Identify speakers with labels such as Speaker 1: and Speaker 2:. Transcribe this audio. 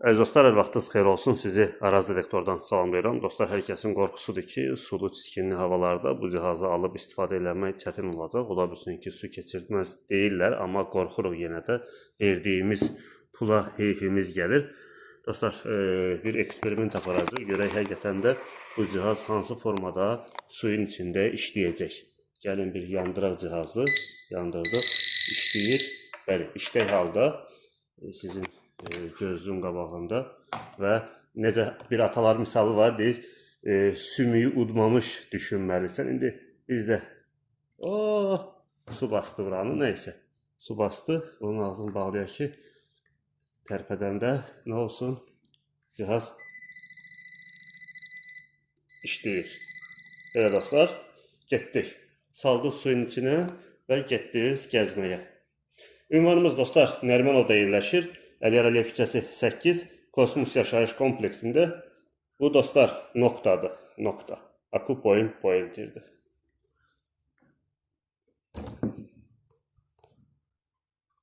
Speaker 1: Əziz dostlar, hər vaxtınız xeyir olsun. Sizi Araz Detektordan salamlayıram. Dostlar, hər kəsin qorxusudur ki, sulu, çiskinli havalarda bu cihazı alıb istifadə eləmək çətin olacaq. Ola bilsin ki, su keçirməz deyirlər, amma qorxuruq yenə də. Verdiyimiz pula heyfimiz gəlir. Dostlar, bir eksperiment aparacaq. Görək həqiqətən də bu cihaz hansı formada suyun içində işləyəcək. Gəlin bir yandıraq cihazı. Yandırdıq, işləyir. Bəli, işlək halda sizin gözünün qabağında və necə bir atalar misalı var, deyir, sümüyü udmamış düşünməlisən. İndi bizdə su bastı buranı, neysə, su bastı, onun ağzını bağlayaq ki, tərpədəndə nə olsun, cihaz işləyir. Belə dostlar, getdik, saldıq suyun içinə və getdik gəzməyə. Ünvanımız dostlar, Nərimanovda yerləşir. Əliyar Əliyev küçəsi 8, Kosmos yaşayış kompleksində. Bu dostlar noktadır, nokta. Aku point pointerdir.